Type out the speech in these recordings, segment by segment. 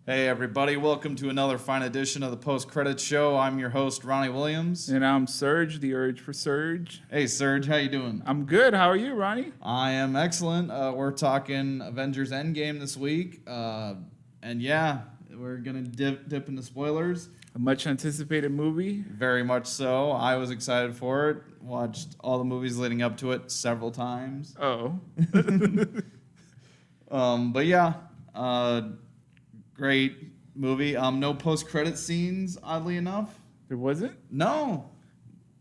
Hey everybody, welcome to another fine edition of the Post Credits Show. I'm your host, Ronnie Williams. And I'm Serge, the urge for Surge. Hey Serge, how you doing? I'm good. How are you, Ronnie? I am excellent. We're talking Avengers Endgame this week. And yeah, we're going to dip into spoilers. A much anticipated movie. Very much so. I was excited for it. Watched all the movies leading up to it several times. Oh. But yeah, great movie. No post-credit scenes, oddly enough. There wasn't? No.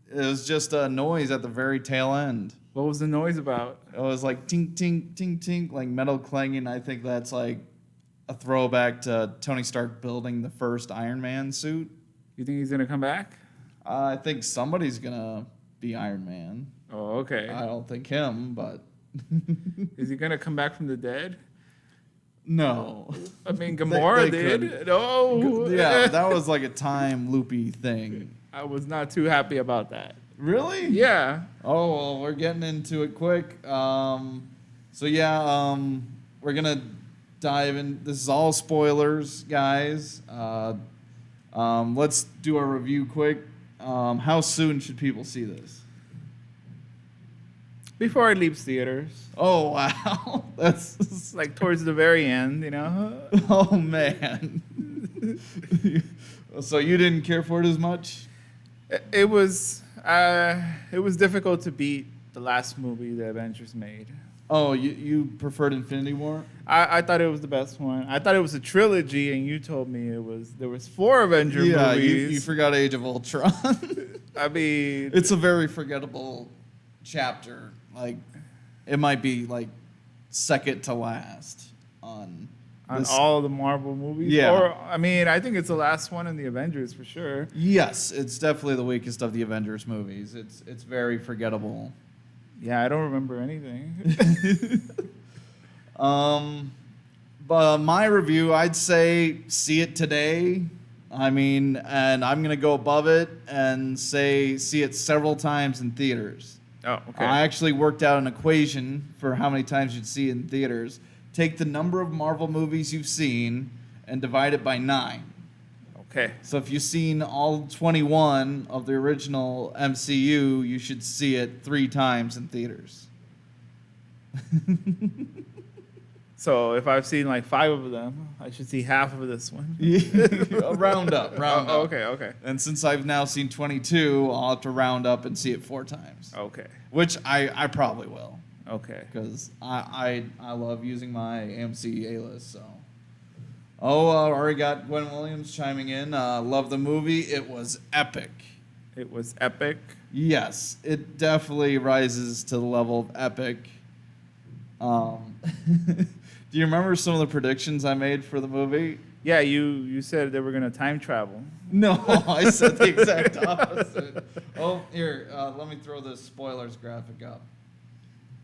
It was just a noise at the very tail end. What was the noise about? It was like tink, tink, tink, tink, like metal clanging. I think that's like a throwback to Tony Stark building the first Iron Man suit. You think he's going to come back? I think somebody's going to be Iron Man. Oh, okay. I don't think him, but... Is he going to come back from the dead? No. I mean, Gamora they did. No. Yeah, that was like a time loopy thing. I was not too happy about that. Really? Yeah. Oh, well, we're getting into it quick. We're going to dive in. This is all spoilers, guys. Let's do a review quick. How soon should people see this? Before it leaves theaters. Oh, wow. That's like towards the very end, you know? Oh, man. So you didn't care for it as much? It was difficult to beat the last movie the Avengers made. Oh, you preferred Infinity War? I thought it was the best one. I thought it was a trilogy, and you told me there was 4 Avenger movies. Yeah, you forgot Age of Ultron. I mean, it's a very forgettable chapter. Like, it might be like second to last on all the Marvel movies. Yeah. Or I mean, I think it's the last one in the Avengers for sure. Yes, it's definitely the weakest of the Avengers movies. It's very forgettable. Yeah, I don't remember anything. But my review, I'd say see it today. I mean, and I'm gonna go above it and say see it several times in theaters. Oh, okay. I actually worked out an equation for how many times you'd see it in theaters. Take the number of Marvel movies you've seen and divide it by 9. Okay. So if you've seen all 21 of the original MCU, you should see it 3 times in theaters. So if I've seen like 5 of them, I should see half of this one. round up. Okay. And since I've now seen 22, I'll have to round up and see it 4 times. Okay. Which I probably will. Okay. Because I love using my AMC A-list, so. Already got Gwen Williams chiming in. Love the movie. It was epic. It was epic? Yes. It definitely rises to the level of epic. Do you remember some of the predictions I made for the movie? Yeah, you said they were going to time travel. No, I said the exact opposite. Oh, here, let me throw this spoilers graphic up.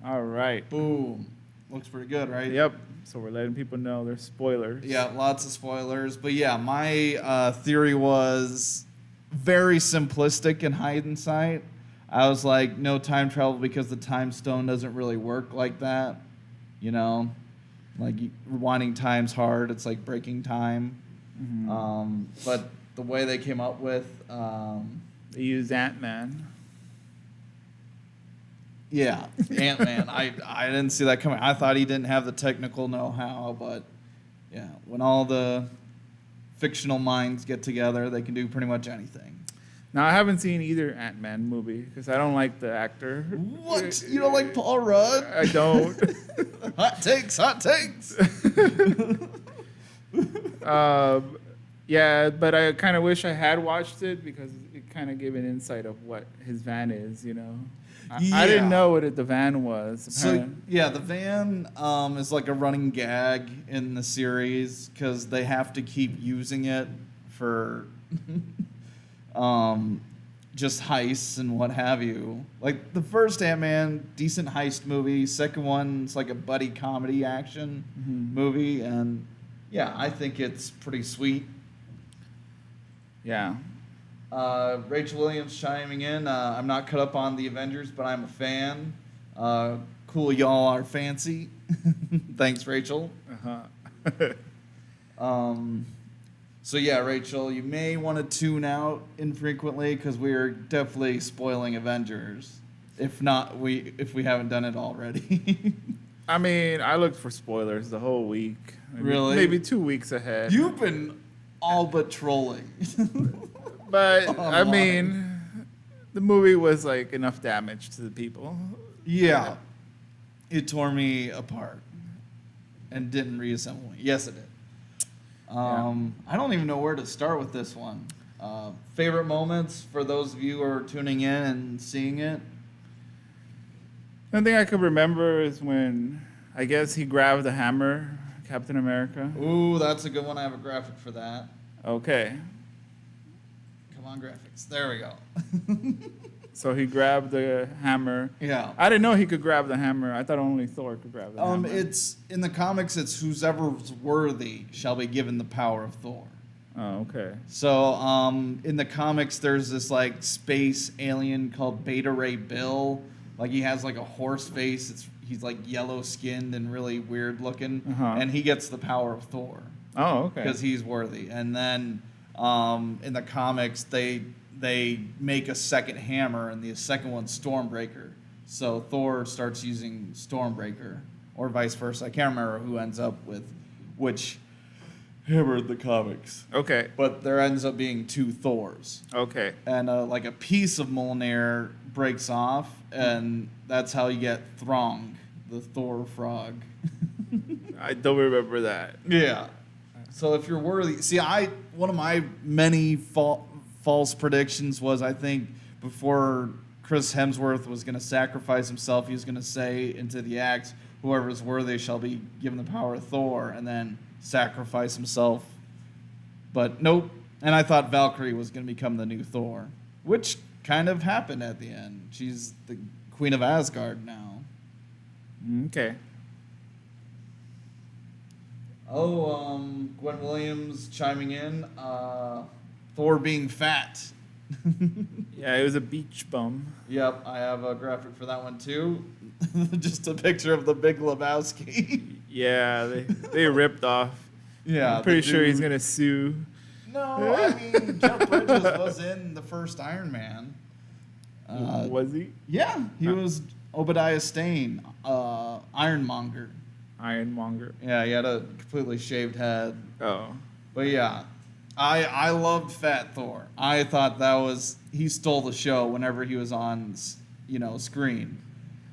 All right. Boom. Looks pretty good, right? Yep. So we're letting people know there's spoilers. Yeah, lots of spoilers. But yeah, my theory was very simplistic in hindsight. I was like, no time travel because the time stone doesn't really work like that. You know? Like, rewinding time's hard. It's like breaking time. Mm-hmm. But the way they came up with... they used Ant-Man. Yeah, Ant-Man. I didn't see that coming. I thought he didn't have the technical know-how, but yeah, when all the fictional minds get together, they can do pretty much anything. Now, I haven't seen either Ant-Man movie because I don't like the actor. What? You don't like Paul Rudd? I don't. Hot takes. Yeah, but I kind of wish I had watched it because it kind of gave an insight of what his van is, you know. I didn't know what the van was. So, yeah, the van is like a running gag in the series because they have to keep using it for just heists and what have you. Like, the first Ant-Man, decent heist movie. Second one's like a buddy comedy action movie. And, yeah, I think it's pretty sweet. Yeah. Rachel Williams chiming in. I'm not cut up on the Avengers, but I'm a fan. Cool, y'all are fancy. Thanks, Rachel. So yeah, Rachel, you may want to tune out infrequently because we are definitely spoiling Avengers. If we haven't done it already. I mean, I looked for spoilers the whole week. Really? Maybe 2 weeks ahead. You've been all but trolling. But I Online. mean, the movie was like enough damage to the people. Yeah. It tore me apart and didn't reassemble me. Yes, it did. I don't even know where to start with this one. Favorite moments for those of you who are tuning in and seeing it? The only thing I could remember is when I guess he grabbed the hammer, Captain America. Ooh, that's a good one. I have a graphic for that. Okay. Come on, graphics. There we go. So he grabbed the hammer. Yeah. I didn't know he could grab the hammer. I thought only Thor could grab the hammer. It's in the comics. It's whoever's worthy shall be given the power of Thor. Oh, okay. So, in the comics, there's this like space alien called Beta Ray Bill. Like he has like a horse face. He's like yellow skinned and really weird looking, and he gets the power of Thor. Oh, okay. Because he's worthy. And then in the comics, they make a second hammer, and the second one's Stormbreaker. So Thor starts using Stormbreaker, or vice versa. I can't remember who ends up with which hammer in the comics. Okay. But there ends up being two Thors. Okay. And like a piece of Mjolnir breaks off, and that's how you get Throng, the Thor frog. I don't remember that. Yeah. So if you're worthy, see, one of my many false predictions was I think before Chris Hemsworth was going to sacrifice himself, he was going to say into the axe, "Whoever is worthy shall be given the power of Thor," and then sacrifice himself. But nope. And I thought Valkyrie was going to become the new Thor, which kind of happened at the end. She's the Queen of Asgard now. Okay. Oh, Gwen Williams chiming in. Thor being fat. Yeah, it was a beach bum. Yep, I have a graphic for that one too. Just a picture of the Big Lebowski. Yeah, they ripped off. Yeah, I'm pretty the sure he's dude- gonna sue. No, I mean Jeff Bridges was in the first Iron Man. Was he? Yeah, he was Obadiah Stane, Ironmonger. Ironmonger. Yeah, he had a completely shaved head. Oh. But yeah, I loved Fat Thor. I thought he stole the show whenever he was on, screen.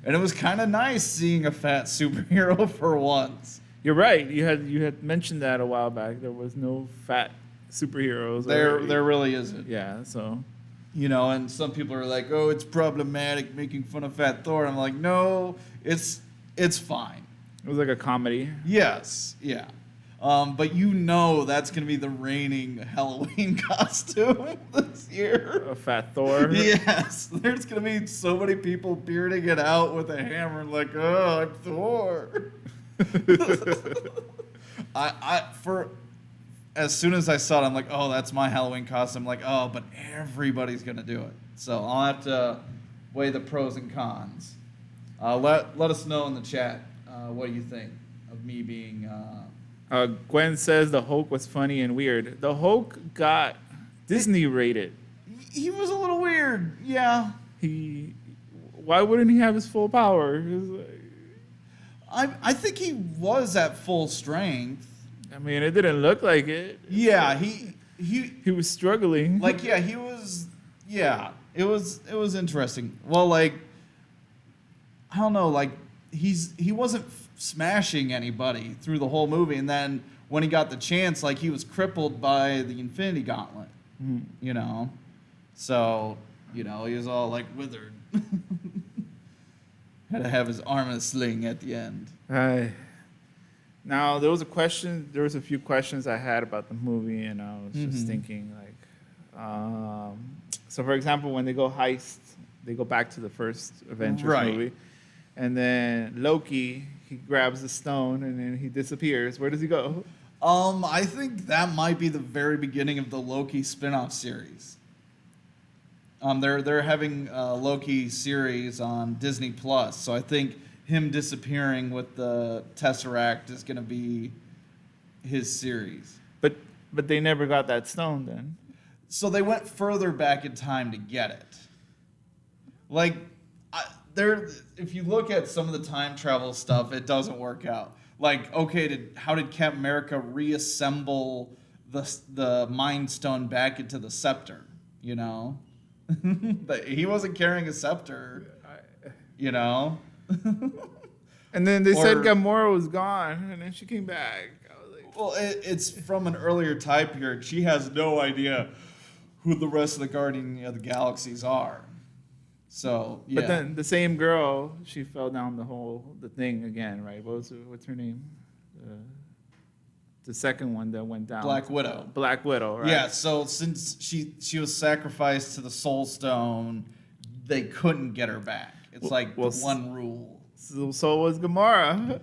And it was kind of nice seeing a fat superhero for once. You're right. You had mentioned that a while back. There was no fat superheroes. There really isn't. Yeah, so. And some people are like, "Oh, it's problematic making fun of Fat Thor." I'm like, "No, it's fine." It was like a comedy. Yes, yeah. But that's going to be the reigning Halloween costume this year. A fat Thor. Yes, there's going to be so many people bearding it out with a hammer like, "Oh, I'm Thor." As soon as I saw it, I'm like, "Oh, that's my Halloween costume." I'm like, "Oh, but everybody's going to do it." So I'll have to weigh the pros and cons. Let us know in the chat what do you think of me being... Gwen says the Hulk was funny and weird. The Hulk got Disney rated. He was a little weird, yeah. Why wouldn't he have his full power? I think he was at full strength. I mean, it didn't look like it. Yeah, he was struggling. like he was. Yeah, it was interesting. Well, like I don't know, like he wasn't smashing anybody through the whole movie, and then when he got the chance, like he was crippled by the Infinity Gauntlet. So he was all like withered. Had to have his arm in a sling at the end. Now there was a few questions I had about the movie, and I was just thinking so for example, when they go heist, they go back to the first Avengers movie, and then Loki, he grabs the stone and then he disappears. Where does he go? I think that might be the very beginning of the Loki spin-off series. They're having a Loki series on Disney Plus, so I think him disappearing with the Tesseract is going to be his series. But they never got that stone then. So they went further back in time to get it. Like, if you look at some of the time travel stuff, it doesn't work out. Like, okay, how did Captain America reassemble the Mind Stone back into the scepter? You know, he wasn't carrying a scepter. You know. And then they said Gamora was gone, and then she came back. I was like, well, it's from an earlier time period. She has no idea who the rest of the Guardian of the Galaxies are. So, yeah. But then the same girl, she fell down the thing again, right? What's her name? The second one that went down. Black Widow. Black Widow, right? Yeah, so since she was sacrificed to the Soul Stone, they couldn't get her back. It's one rule. So was Gamora.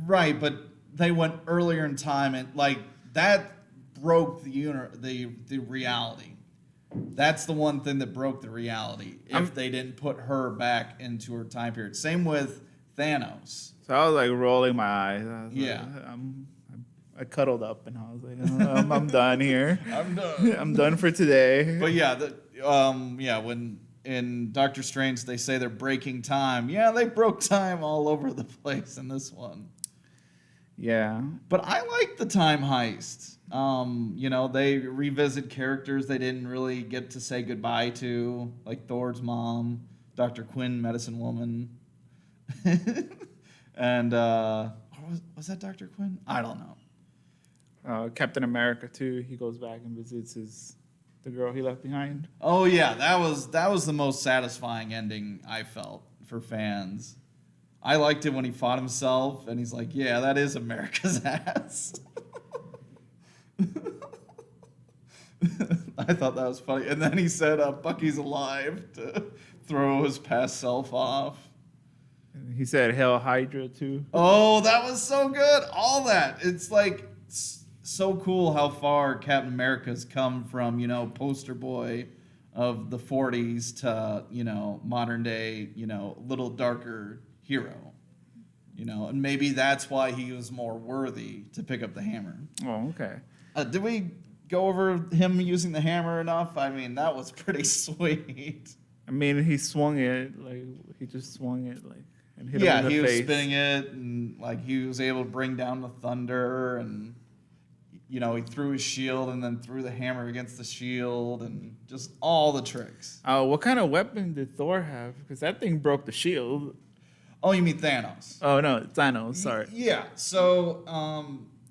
Right, but they went earlier in time, and like that broke the reality. That's the one thing that broke the reality. If they didn't put her back into her time period, same with Thanos. So I was like rolling my eyes. Yeah, I cuddled up and I was like, I'm done here. I'm done. I'm done for today. But yeah, when in Doctor Strange they say they're breaking time. Yeah, they broke time all over the place in this one. Yeah. But I like the time heist. They revisit characters they didn't really get to say goodbye to, like Thor's mom, Dr. Quinn, Medicine Woman. And was that Dr. Quinn? I don't know. Captain America too. He goes back and visits the girl he left behind. Oh yeah, that was the most satisfying ending I felt for fans. I liked it when he fought himself, and he's like, "Yeah, that is America's ass." I thought that was funny, and then he said, "Bucky's alive," to throw his past self off. And he said, "Hell Hydra" too. Oh, that was so good! All that, it's like so cool how far Captain America's come from, poster boy of the 40s to, modern day, little darker hero, and maybe that's why he was more worthy to pick up the hammer. Oh, okay. Did we go over him using the hammer enough? I mean, that was pretty sweet. I mean, he swung it, he just swung it, and hit him in the face. Yeah, he was spinning it, and, he was able to bring down the thunder, and, he threw his shield and then threw the hammer against the shield, and just all the tricks. What kind of weapon did Thor have? Because that thing broke the shield. Oh, you mean Thanos? Oh, no, Thanos, sorry. Yeah, so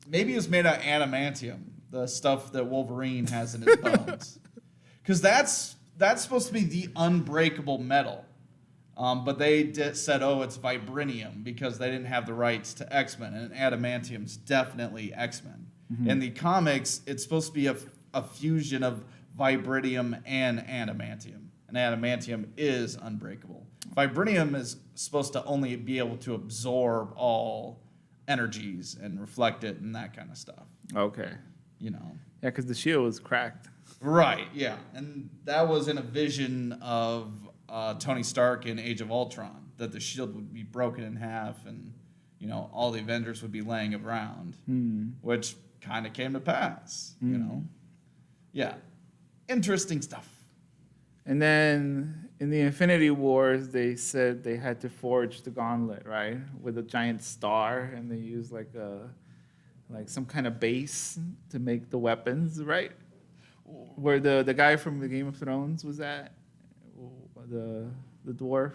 maybe it was made out of adamantium, the stuff that Wolverine has in his bones. Because that's supposed to be the unbreakable metal. But they said, it's vibranium, because they didn't have the rights to X-Men, and adamantium's definitely X-Men. Mm-hmm. In the comics, it's supposed to be a fusion of vibranium and adamantium. And adamantium is unbreakable. Vibranium is supposed to only be able to absorb all energies and reflect it and that kind of stuff. Okay. Yeah, because the shield was cracked. Right, yeah. And that was in a vision of Tony Stark in Age of Ultron, that the shield would be broken in half and, all the Avengers would be laying around, which kind of came to pass, Yeah. Interesting stuff. And then in the Infinity Wars, they said they had to forge the gauntlet, right, with a giant star, and they used like some kind of base to make the weapons, right? Where the guy from the Game of Thrones was at, the dwarf.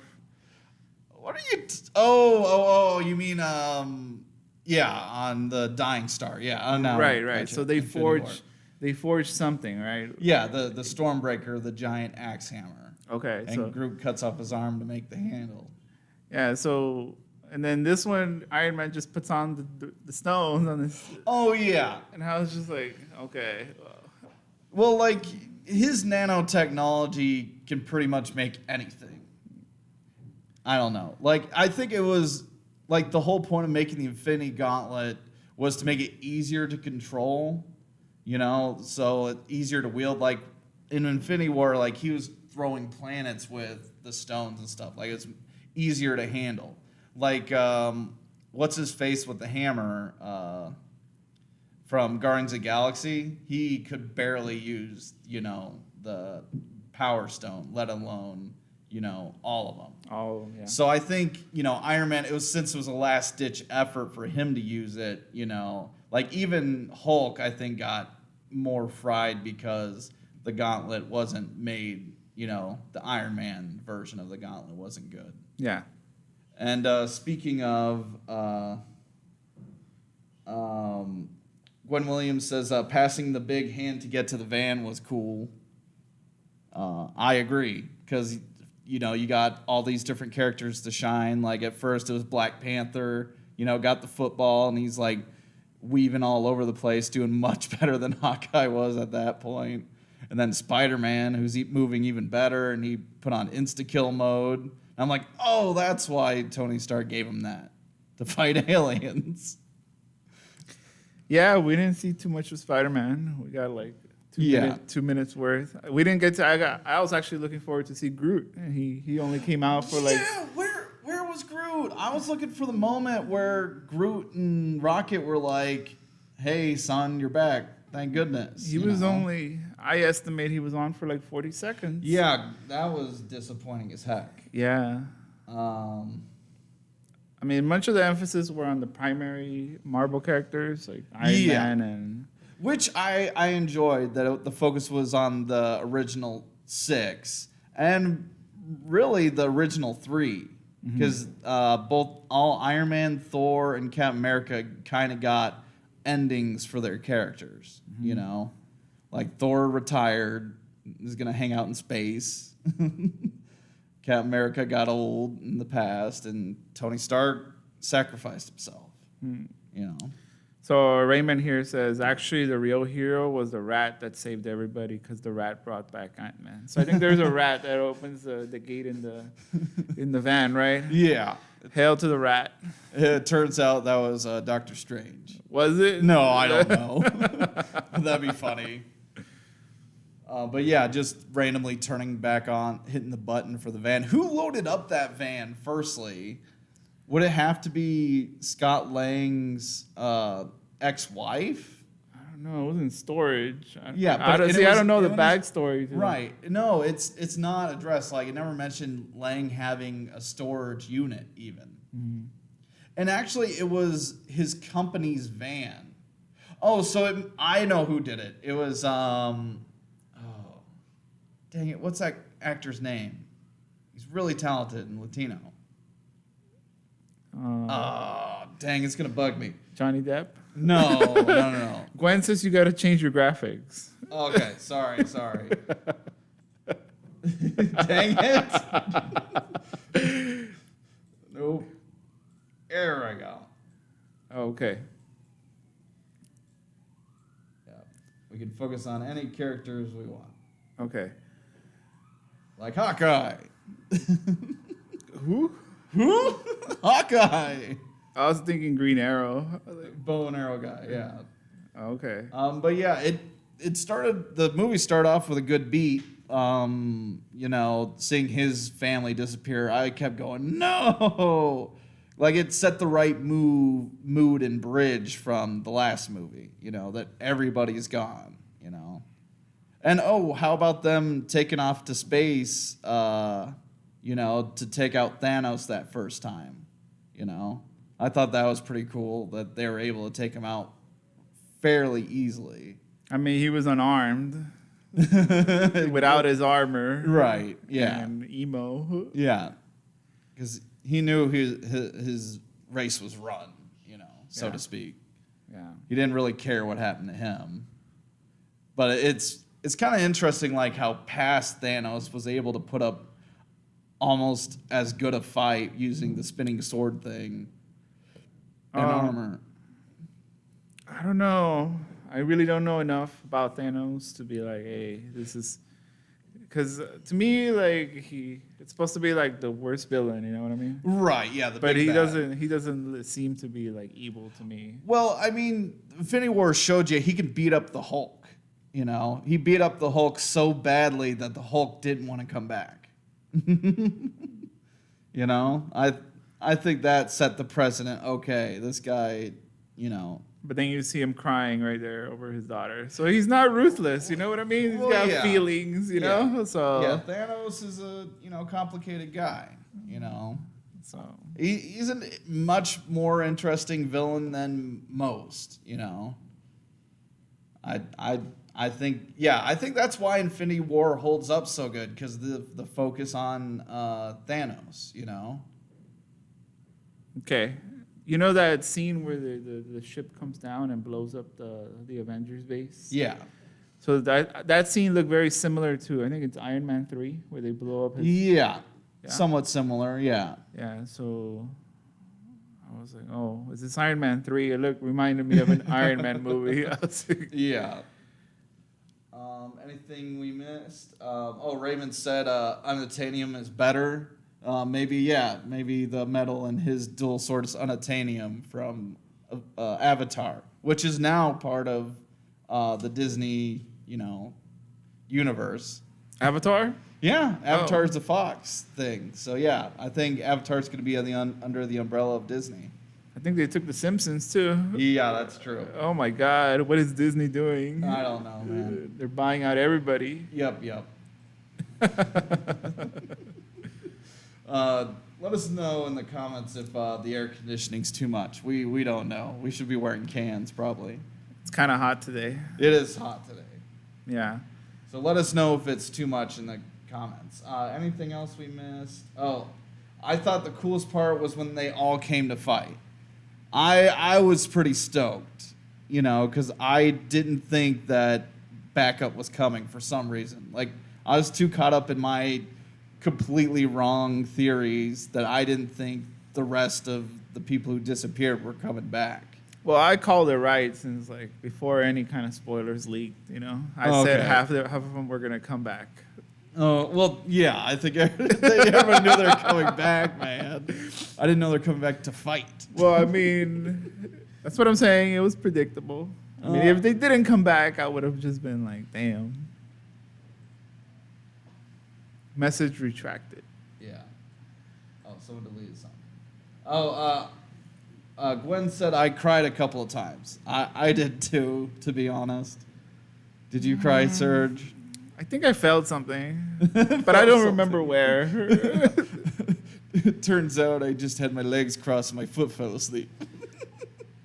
What are you? Oh! You mean on the Dying Star? Yeah. No, right. Gotcha. So they forged something, right? Yeah, the Stormbreaker, the giant axe hammer. Okay. And Groot cuts off his arm to make the handle. Yeah. So. And then this one, Iron Man just puts on the stones on this. Oh, yeah. And I was just like, okay. Well, his nanotechnology can pretty much make anything. I don't know. I think it was, the whole point of making the Infinity Gauntlet was to make it easier to control, so it's easier to wield. In Infinity War, he was throwing planets with the stones and stuff. It's easier to handle. What's his face with the hammer from Guardians of the Galaxy, he could barely use, the Power Stone, let alone, all of them. Oh, yeah. So I think, Iron Man, since it was a last ditch effort for him to use it, like even Hulk, I think got more fried because the gauntlet wasn't made, the Iron Man version of the gauntlet wasn't good. Yeah. And speaking of, Gwen Williams says passing the big hand to get to the van was cool. I agree, because you got all these different characters to shine. Like at first it was Black Panther, got the football, and he's like weaving all over the place, doing much better than Hawkeye was at that point. And then Spider-Man, who's moving even better, and he put on insta-kill mode. And I'm like, oh, that's why Tony Stark gave him that, to fight aliens. Yeah, we didn't see too much of Spider-Man. We got like 2 minutes worth. We didn't get to. I was actually looking forward to see Groot, and he only came out for like. Yeah, where was Groot? I was looking for the moment where Groot and Rocket were like, "Hey, son, you're back. Thank goodness." He was only. I estimate he was on for like 40 seconds. Yeah, that was disappointing as heck. Yeah. I mean, much of the emphasis were on the primary Marvel characters like Iron Man and. Which I enjoyed, that the focus was on the original 6 and really the original 3, because all Iron Man, Thor, and Captain America kind of got endings for their characters. Like Thor retired, is gonna hang out in space. Captain America got old in the past, and Tony Stark sacrificed himself. So Raymond here says, actually, the real hero was the rat that saved everybody because the rat brought back Ant-Man. So I think there's a rat that opens the gate in the van, right? Yeah. Hail to the rat. It turns out that was Doctor Strange. Was it? No, I don't know. That'd be funny. But yeah, just randomly turning back on, hitting the button for the van. Who loaded up that van, firstly? Would it have to be Scott Lang's ex-wife? I don't know. It was in storage. Yeah, but I don't know the backstory. Right. No, it's not addressed. Like, it never mentioned Lang having a storage unit, even. Mm-hmm. And actually, it was his company's van. Oh, so I know who did it. It was, dang it, what's that actor's name? He's really talented and Latino. Dang, it's going to bug me. Johnny Depp? No. Gwen says you got to change your graphics. Okay, sorry. Dang it. Nope. There I go. Okay. Yeah. We can focus on any characters we want. Okay. Like Hawkeye. Who? Hawkeye. I was thinking Green Arrow. Bow and arrow guy, yeah. Okay. But yeah, the movie started off with a good beat. Seeing his family disappear, I kept going, no! Like, it set the right mood and bridge from the last movie, that everybody's gone, And how about them taking off to space, to take out Thanos that first time, I thought that was pretty cool that they were able to take him out fairly easily. I mean, he was unarmed. Without his armor. Right, yeah. And emo. Yeah. Because he knew his race was run, so to speak. Yeah. He didn't really care what happened to him. But it's kind of interesting, like, how past Thanos was able to put up almost as good a fight using the spinning sword thing and armor. I don't know. I really don't know enough about Thanos to be like, hey, this is... Because to me, like, it's supposed to be like the worst villain, you know what I mean? Right, yeah. But he doesn't seem to be like evil to me. Well, I mean, Infinity War showed you he can beat up the Hulk, He beat up the Hulk so badly that the Hulk didn't want to come back. I think that set the precedent. Okay, this guy, But then you see him crying right there over his daughter. So he's not ruthless, you know what I mean? He's Well, got yeah. feelings, you Yeah. know? So Yeah, Thanos is a complicated guy. so He's a much more interesting villain than most. I think that's why Infinity War holds up so good, because the focus on Thanos. okay. You know that scene where the ship comes down and blows up the Avengers base? Yeah. So that scene looked very similar to, I think it's Iron Man 3, where they blow up his... Yeah. Yeah? Somewhat similar. Yeah. Yeah, so I was like, oh, is this Iron Man 3? It reminded me of an Iron Man movie. I was like, Yeah. Anything we missed? Raymond said unobtainium is better. Maybe the metal in his dual sword is unobtainium from Avatar, which is now part of the Disney, universe. Avatar? Yeah, Avatar is the Fox thing. So yeah, I think Avatar's going to be under the umbrella of Disney. I think they took The Simpsons too. Yeah, that's true. Oh my God, what is Disney doing? I don't know, man. They're buying out everybody. Yep. Let us know in the comments if the air conditioning's too much. We don't know. We should be wearing cans probably. It's kind of hot today. It is hot today. Yeah. So let us know if it's too much in the comments. Anything else we missed? Oh, I thought the coolest part was when they all came to fight. I was pretty stoked, because I didn't think that backup was coming for some reason. Like, I was too caught up in my completely wrong theories that I didn't think the rest of the people who disappeared were coming back. Well, I called it right since before any kind of spoilers leaked. I said half of them were gonna come back. Oh, well, yeah, I think everyone knew they were coming back, man. I didn't know they were coming back to fight. Well, I mean, that's what I'm saying. It was predictable. I mean, if they didn't come back, I would have just been like, damn. Message retracted. Yeah. Oh, someone deleted something. Gwen said I cried a couple of times. I did too, to be honest. Did you cry, Serge? I think I felt something, but I don't remember where. It turns out I just had my legs crossed and my foot fell asleep.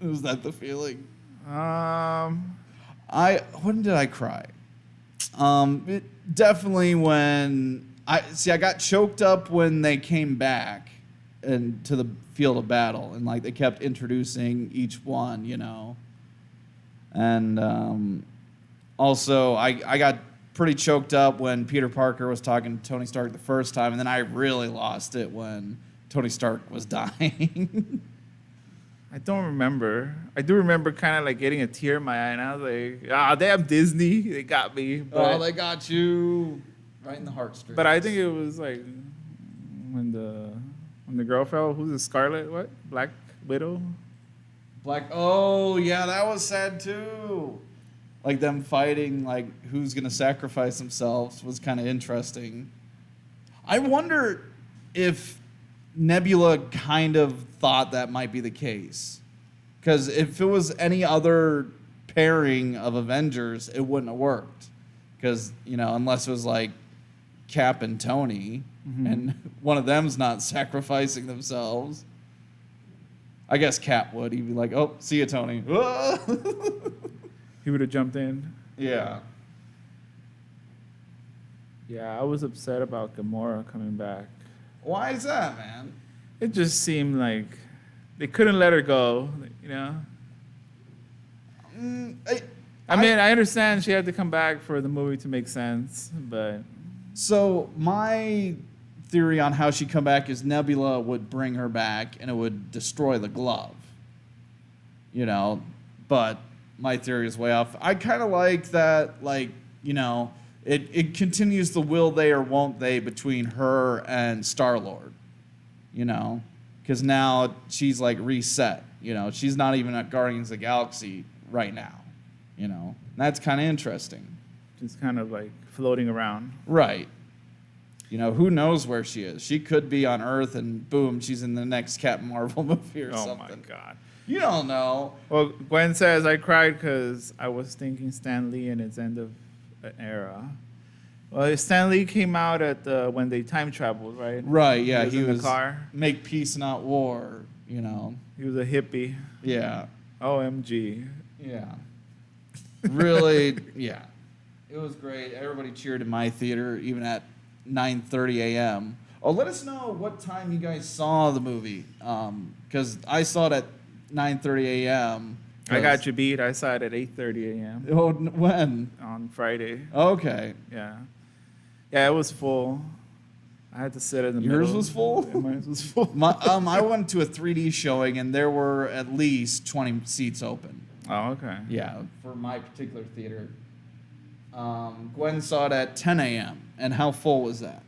Was that the feeling? When did I cry? Definitely when I got choked up when they came back and to the field of battle, and they kept introducing each one, and also I got pretty choked up when Peter Parker was talking to Tony Stark the first time, and then I really lost it when Tony Stark was dying. I don't remember. I do remember kind of getting a tear in my eye, and I was like, damn Disney, they got me. But, they got you right in the heartstrings. But I think it was when the girl fell. Who's the Scarlet? What? Black Widow? Oh, yeah, that was sad too. Them fighting, who's going to sacrifice themselves was kind of interesting. I wonder if Nebula kind of thought that might be the case. Because if it was any other pairing of Avengers, it wouldn't have worked. Because, unless it was Cap and Tony, and one of them's not sacrificing themselves. I guess Cap would. He'd be like, oh, see you, Tony. He would have jumped in. Yeah. Yeah, I was upset about Gamora coming back. Why is that, man? It just seemed like they couldn't let her go, I mean, I understand she had to come back for the movie to make sense, but... So my theory on how she'd come back is Nebula would bring her back and it would destroy the glove. But my theory is way off. I kind of like that, it continues the will they or won't they between her and Star-Lord, because now she's reset, she's not even at Guardians of the Galaxy right now, and that's kind of interesting. Just kind of floating around. Right. Who knows where she is? She could be on Earth and boom, she's in the next Captain Marvel movie or something. Oh my God. You don't know. Well, Gwen says I cried because I was thinking Stan Lee and its end of an era. Well, Stan Lee came out at when they time traveled, right? Right, yeah. He was in the car. Make peace, not war, you know. He was a hippie. Yeah. OMG. Yeah. Really, yeah. It was great. Everybody cheered in my theater, even at 9:30 a.m. Oh, let us know what time you guys saw the movie. Because I saw it at 9:30 a.m. I got you beat. I saw it at 8:30 a.m. Oh, when? on Friday. Okay. Yeah. Yeah, it was full. I had to sit in the middle. Yours was full? Yeah, mine was full. I went to a 3D showing, and there were at least 20 seats open. Oh, okay. Yeah, for my particular theater. Gwen saw it at 10 a.m. And how full was that?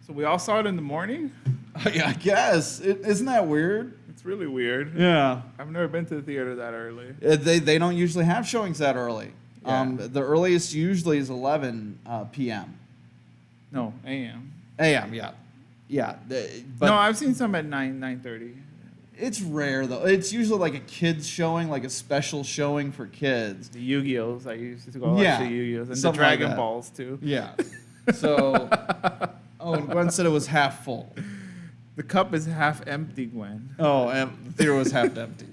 So we all saw it in the morning? I guess. Isn't that weird? It's really weird. Yeah. I've never been to the theater that early. They don't usually have showings that early. Yeah. The earliest usually is 11 p.m. No, a.m. a.m., yeah. Yeah. But No, I've seen some at 9:30. it's rare, though. It's usually like a kid's showing, like a special showing for kids. The Yu-Gi-Ohs. I used to go watch Yeah, the Yu-Gi-Ohs. And the something like Dragon that. Balls, too. Yeah. So, and Gwen said it was half full. The cup is half empty, Gwen. Oh, and the theater was half empty.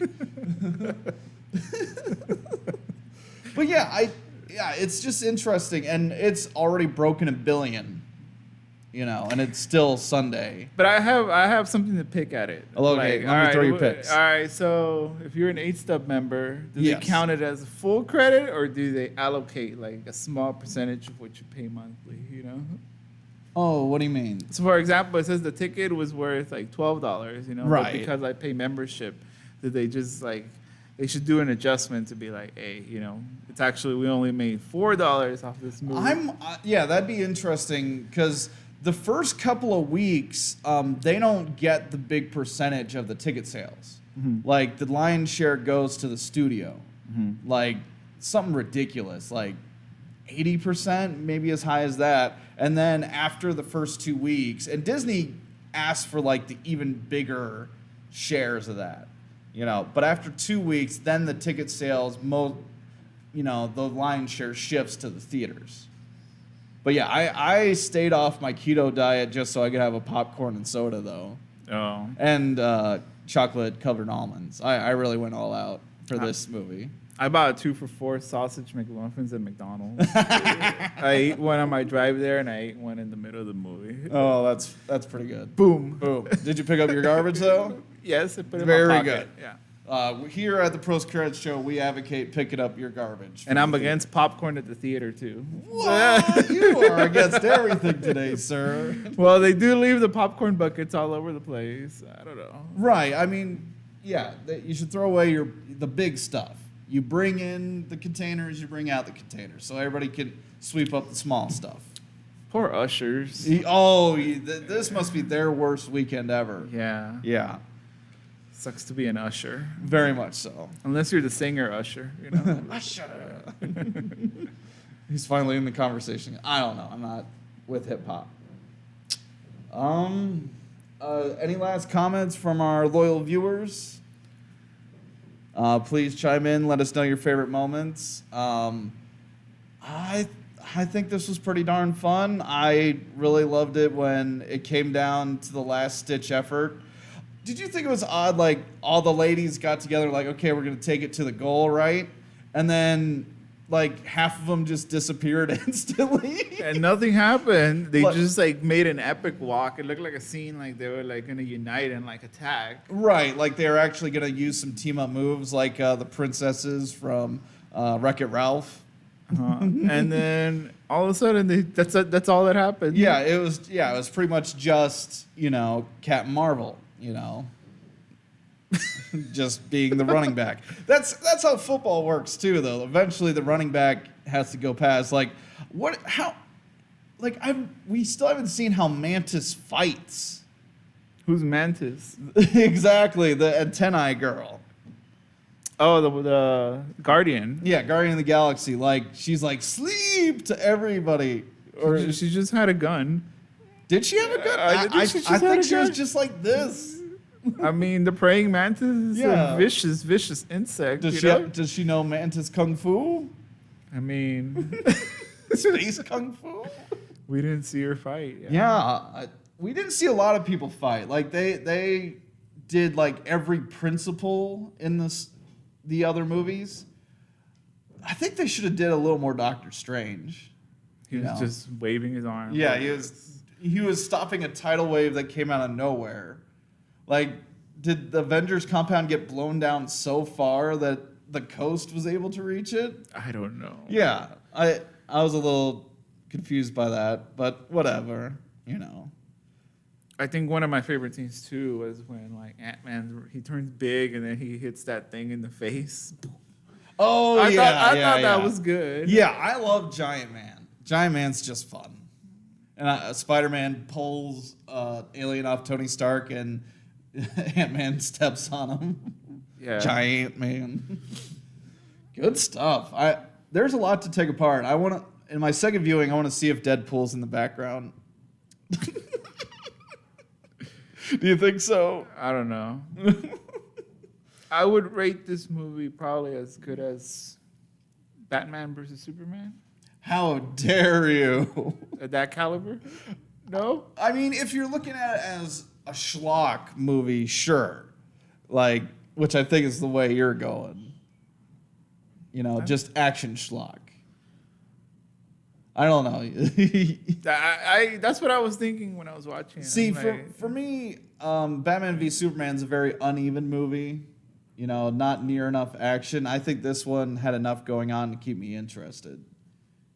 But yeah, it's just interesting, and it's already broken $1 billion, and it's still Sunday. But I have something to pick at it. Okay, let me throw your picks. All right, so if you're an 8-stub member, do Yes. they count it as full credit, or do they allocate like a small percentage of what you pay monthly? Oh, what do you mean? So for example, it says the ticket was worth like $12. But Right. because I pay membership, did they just they should do an adjustment to be like, hey, it's actually we only made $4 off this movie. That'd be interesting because the first couple of weeks, they don't get the big percentage of the ticket sales. Mm-hmm. Like the lion's share goes to the studio, like something ridiculous, like 80%, maybe as high as that. And then after the first 2 weeks, and Disney asked for like the even bigger shares of that, But after 2 weeks, then the ticket sales, the lion's share shifts to the theaters. But yeah, I stayed off my keto diet just so I could have a popcorn and soda though, Oh. and chocolate covered almonds. I really went all out for this movie. I bought a 2 for $4 sausage McMuffins at McDonald's. I ate one on my drive there, and I ate one in the middle of the movie. Oh, that's pretty good. Boom. Boom. Did you pick up your garbage though? Yes, I put it in Very my pocket. good. Yeah. Here at the Pros Credits Show, we advocate picking up your garbage. And I'm against popcorn at the theater too. What? You are against everything today, sir. Well, they do leave the popcorn buckets all over the place. I don't know. Right. I mean, yeah, you should throw away the big stuff. You bring in the containers, you bring out the containers, so everybody can sweep up the small stuff. Poor ushers. This must be their worst weekend ever. Yeah. Yeah, Sucks to be an usher. very much so. Unless you're the singer usher, Usher. He's finally in the conversation. I don't know. I'm not with hip hop. Any last comments from our loyal viewers? Please chime in. Let us know your favorite moments. I think this was pretty darn fun. I really loved it when it came down to the last stitch effort. Did you think it was odd, like all the ladies got together, like, okay, we're gonna take it to the goal, right? And then like half of them just disappeared instantly. And nothing happened. They What? just made an epic walk. It looked like a scene like they were gonna unite and attack. Right, like they were actually gonna use some team up moves, like the princesses from Wreck-It Ralph. And then all of a sudden, that's all that happened. Yeah, it was pretty much just Captain Marvel, just being the running back. That's how football works too, though. Eventually, the running back has to go past. We still haven't seen how Mantis fights. Who's Mantis? Exactly, the antennae girl. Oh, the Guardian. Yeah, Guardian of the Galaxy. She's like, sleep to everybody. Or She just had a gun. did she have a gun? I think she just had think a she was gun. just like this. I mean, the praying mantis is Yeah. a vicious insect. Does she know mantis kung fu? I mean, Space kung fu? we didn't see her fight. Yeah, we didn't see a lot of people fight. Like they did like every principle in the other movies. I think they should have did a little more Doctor Strange. He was just waving his arm. Yeah, he was stopping a tidal wave that came out of nowhere. Like, did the Avengers compound get blown down so far that the coast was able to reach it? I don't know. Yeah, I was a little confused by that, but whatever, you know. I think one of my favorite scenes too was when like Ant-Man he turns big and then he hits that thing in the face. Oh, I thought yeah. that was good. Yeah, I love Giant Man. Giant Man's just fun. And Spider-Man pulls alien off Tony Stark and Ant-Man steps on him. Yeah. Giant Man. Good stuff. There's a lot to take apart. In my second viewing, I want to see if Deadpool's in the background. Do you think so? I don't know. I would rate this movie probably as good as Batman versus Superman. How dare you? At that caliber? No? I mean, if you're looking at it as a schlock movie, sure. Like, which I think is the way you're going. You know, just action schlock. I don't know. That's what I was thinking when I was watching it. See, like, for me, Batman v Superman is a very uneven movie. You know, not near enough action. I think this one had enough going on to keep me interested.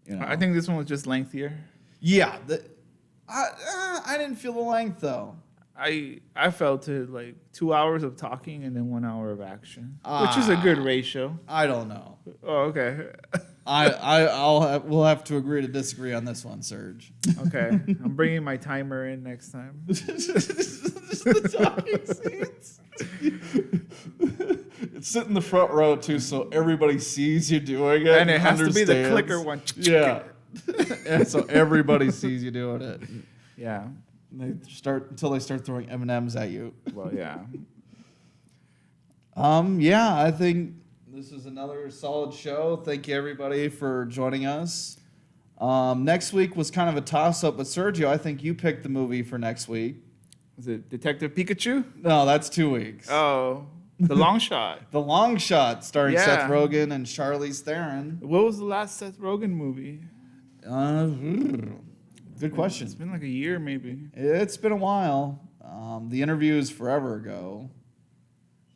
You know? I think this one was just lengthier. Yeah. I didn't feel the length, though. I felt it like 2 hours of talking and then 1 hour of action, which is a good ratio. I don't know. Oh, okay. We'll have to agree to disagree on this one, Serge. Okay. I'm bringing my timer in next time. The talking scenes. Sit in the front row too, so everybody sees you doing it, and it has to be the clicker one. Yeah, and so everybody sees you doing it. Yeah. And until they start throwing M&Ms at you. Well, yeah. Yeah, I think this is another solid show. Thank you everybody for joining us. Next week was kind of a toss-up, but Sergio, I think you picked the movie for next week. Is it Detective Pikachu? No, that's 2 weeks. Oh, The Long Shot. The Long Shot, starring Yeah. Seth Rogen and Charlize Theron. What was the last Seth Rogen movie? Good question. It's been like a year, maybe. It's been a while. The Interview is forever ago.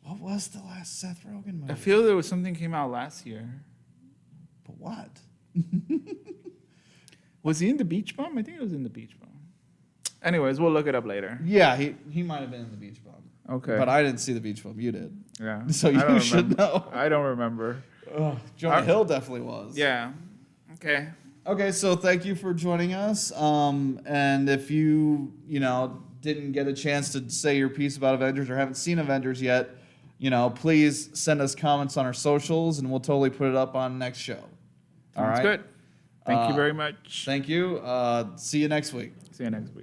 What was the last Seth Rogen movie? I feel there was something came out last year. But what? Was he in The Beach Bum? I think it was in The Beach Bum. Anyways, we'll look it up later. Yeah, he might have been in The Beach Bum. Okay. But I didn't see The Beach Bum. You did. Yeah. So I don't you should remember. know. I don't remember. Jonah Hill definitely was. Yeah. Okay. Okay, so thank you for joining us. And if you didn't get a chance to say your piece about Avengers or haven't seen Avengers yet, please send us comments on our socials, and we'll totally put it up on next show. All right. Sounds good. Thank you very much. Thank you. See you next week. See you next week.